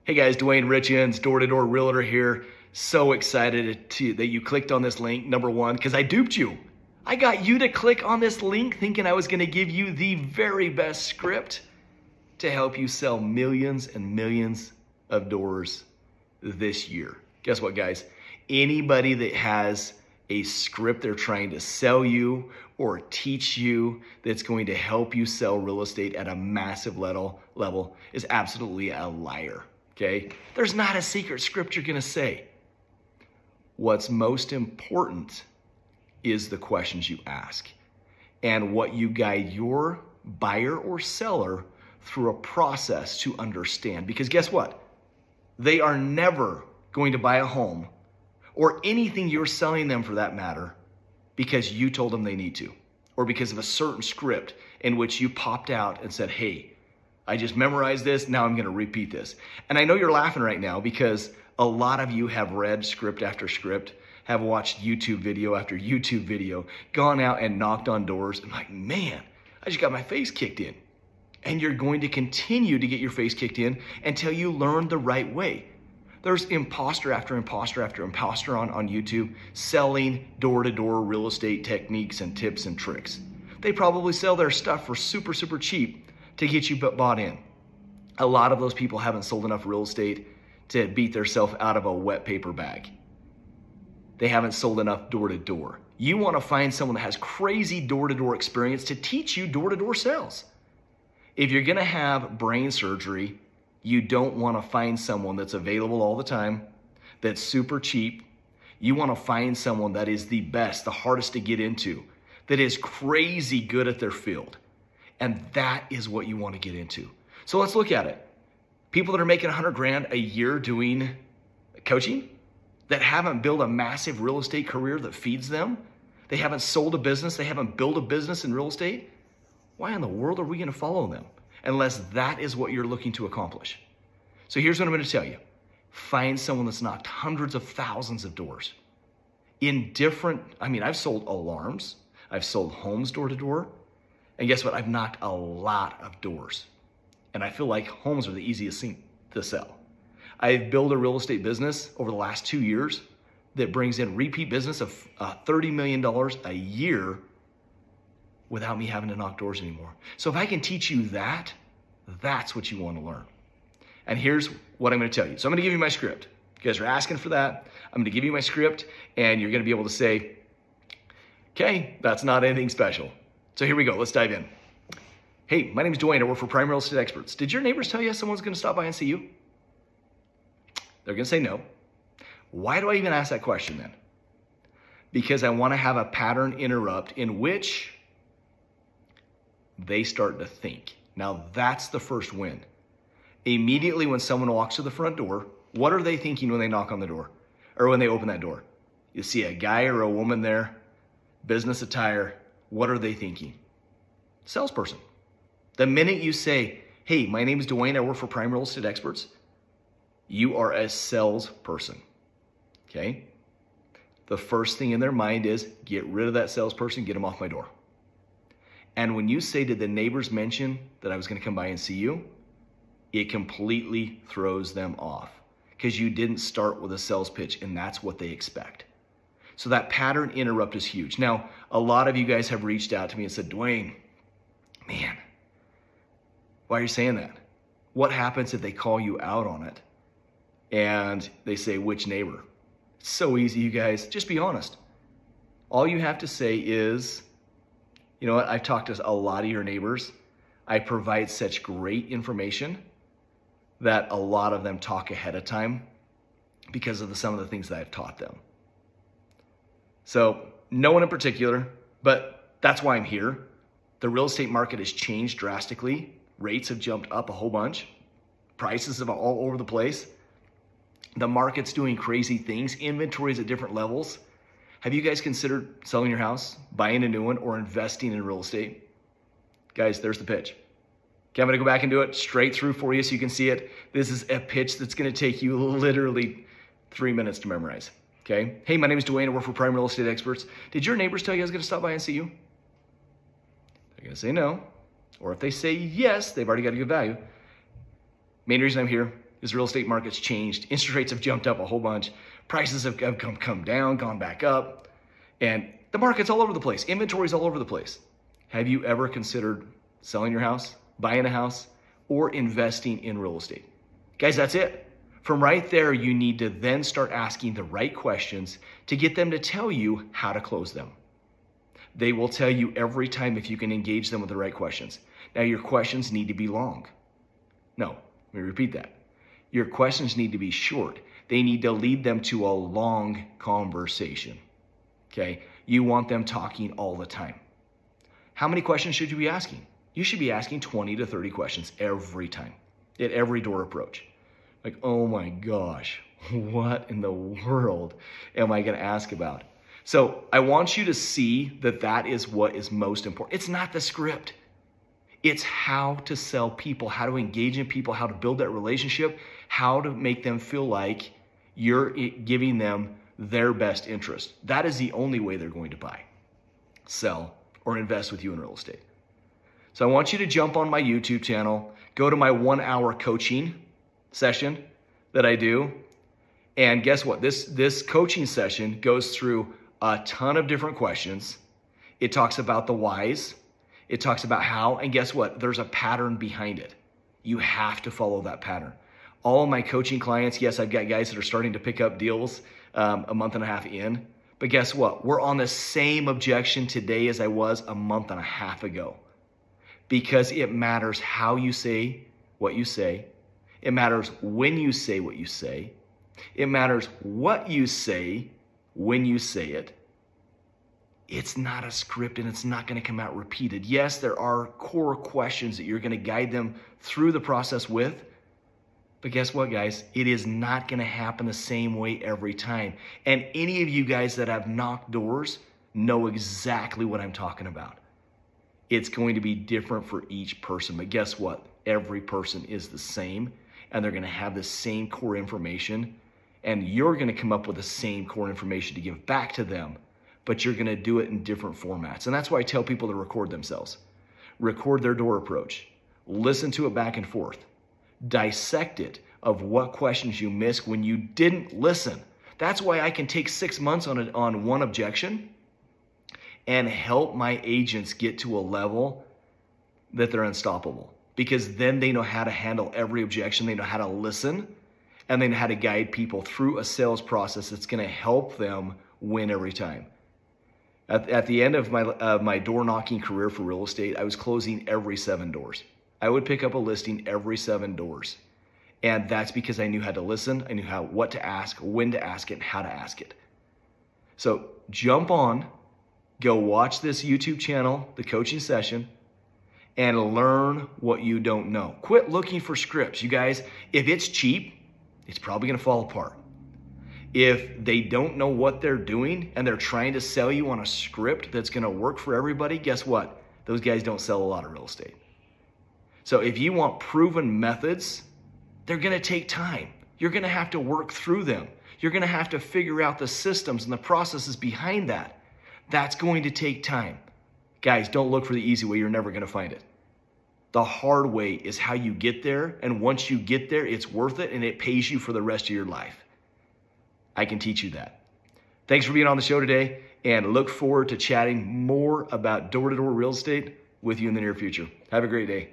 Hey guys, Dwayne Richens, door-to-door realtor here. So excited that you clicked on this link, number one, because I duped you. I got you to click on this link thinking I was gonna give you the very best script to help you sell millions and millions of doors this year. Guess what, guys? Anybody that has a script they're trying to sell you or teach you that's going to help you sell real estate at a massive level is absolutely a liar. Okay? There's not a secret script you're gonna say. What's most important is the questions you ask and what you guide your buyer or seller through a process to understand. Because guess what? They are never going to buy a home or anything you're selling them for that matter because you told them they need to, or because of a certain script in which you popped out and said, hey, I just memorized this, now I'm gonna repeat this. And I know you're laughing right now because a lot of you have read script after script, have watched YouTube video after YouTube video, gone out and knocked on doors and like, man, I just got my face kicked in. And you're going to continue to get your face kicked in until you learn the right way. There's imposter after imposter after imposter on YouTube selling door-to-door real estate techniques and tips and tricks. They probably sell their stuff for super, super cheap to get you bought in. A lot of those people haven't sold enough real estate to beat themselves out of a wet paper bag. They haven't sold enough door-to-door. You want to find someone that has crazy door-to-door experience to teach you door-to-door sales. If you're gonna have brain surgery, you don't want to find someone that's available all the time, that's super cheap. You want to find someone that is the best, the hardest to get into, that is crazy good at their field. And that is what you want to get into. So let's look at it. People that are making 100 grand a year doing coaching, that haven't built a massive real estate career that feeds them, they haven't sold a business, they haven't built a business in real estate, why in the world are we going to follow them? Unless that is what you're looking to accomplish. So here's what I'm going to tell you. Find someone that's knocked hundreds of thousands of doors in different, I've sold alarms, I've sold homes door to door, and guess what? I've knocked a lot of doors. And I feel like homes are the easiest thing to sell. I've built a real estate business over the last 2 years that brings in repeat business of $30 million a year without me having to knock doors anymore. So if I can teach you that, that's what you want to learn. And here's what I'm going to tell you. So I'm going to give you my script. You guys are asking for that. I'm going to give you my script and you're going to be able to say, okay, that's not anything special. So here we go. Let's dive in. Hey, my name is Dwayne. I work for Prime Real Estate Experts. Did your neighbors tell you someone's going to stop by and see you? They're going to say no. Why do I even ask that question then? Because I want to have a pattern interrupt in which they start to think. Now that's the first win. Immediately when someone walks to the front door, what are they thinking when they knock on the door or when they open that door? You see a guy or a woman there, business attire. What are they thinking? Salesperson. The minute you say, hey, my name is Dwayne, I work for Prime Real Estate Experts, you are a salesperson, okay? The first thing in their mind is get rid of that salesperson, get them off my door. And when you say, did the neighbors mention that I was gonna come by and see you? It completely throws them off because you didn't start with a sales pitch and that's what they expect. So that pattern interrupt is huge. Now, a lot of you guys have reached out to me and said, Dwayne, man, why are you saying that? What happens if they call you out on it and they say, which neighbor? It's so easy, you guys. Just be honest. All you have to say is, you know what? I've talked to a lot of your neighbors. I provide such great information that a lot of them talk ahead of time because of some of the things that I've taught them. So no one in particular, but that's why I'm here. The real estate market has changed drastically. Rates have jumped up a whole bunch. Prices are all over the place. The market's doing crazy things. Inventories at different levels. Have you guys considered selling your house, buying a new one, or investing in real estate? Guys, there's the pitch. Okay, I'm gonna go back and do it straight through for you so you can see it. This is a pitch that's gonna take you literally 3 minutes to memorize. Okay. Hey, my name is Dwayne. I work for Prime Real Estate Experts. Did your neighbors tell you I was going to stop by and see you? They're going to say no. Or if they say yes, they've already got a good value. Main reason I'm here This real estate market's changed. Interest rates have jumped up a whole bunch. Prices have come down, gone back up. And the market's all over the place. Inventory's all over the place. Have you ever considered selling your house, buying a house, or investing in real estate? Guys, that's it. From right there, you need to then start asking the right questions to get them to tell you how to close them. They will tell you every time if you can engage them with the right questions. Now, your questions need to be long. No, let me repeat that. Your questions need to be short. They need to lead them to a long conversation. Okay? You want them talking all the time. How many questions should you be asking? You should be asking 20 to 30 questions every time, at every door approach. Like, oh my gosh, what in the world am I going to ask about? So I want you to see that that is what is most important. It's not the script. It's how to sell people, how to engage in people, how to build that relationship, how to make them feel like you're giving them their best interest. That is the only way they're going to buy, sell, or invest with you in real estate. So I want you to jump on my YouTube channel, go to my 1-hour coaching session that I do. And guess what? This coaching session goes through a ton of different questions. It talks about the whys. It talks about how, and guess what? There's a pattern behind it. You have to follow that pattern. All of my coaching clients, yes, I've got guys that are starting to pick up deals a month and a half in, but guess what? We're on the same objection today as I was a month and a half ago, because it matters how you say what you say. It matters when you say what you say. It matters what you say when you say it. It's not a script and it's not going to come out repeated. Yes, there are core questions that you're going to guide them through the process with. But guess what, guys? It is not going to happen the same way every time. And any of you guys that have knocked doors know exactly what I'm talking about. It's going to be different for each person. But guess what? Every person is the same, and they're going to have the same core information. And you're going to come up with the same core information to give back to them, but you're going to do it in different formats. And that's why I tell people to record themselves. Record their door approach. Listen to it back and forth. Dissect it of what questions you missed when you didn't listen. That's why I can take 6 months on one objection and help my agents get to a level that they're unstoppable. Because then they know how to handle every objection. They know how to listen, and they know how to guide people through a sales process that's going to help them win every time. At the end of my door knocking career for real estate, I was closing every 7 doors. I would pick up a listing every 7 doors. And that's because I knew how to listen. I knew what to ask, when to ask it, and how to ask it. So jump on, go watch this YouTube channel, the coaching session, and learn what you don't know. Quit looking for scripts. You guys, if it's cheap, it's probably going to fall apart. If they don't know what they're doing and they're trying to sell you on a script that's going to work for everybody, guess what? Those guys don't sell a lot of real estate. So if you want proven methods, they're going to take time. You're going to have to work through them. You're going to have to figure out the systems and the processes behind that. That's going to take time. Guys, don't look for the easy way. You're never going to find it. The hard way is how you get there. And once you get there, it's worth it and it pays you for the rest of your life. I can teach you that. Thanks for being on the show today, and look forward to chatting more about door-to-door real estate with you in the near future. Have a great day.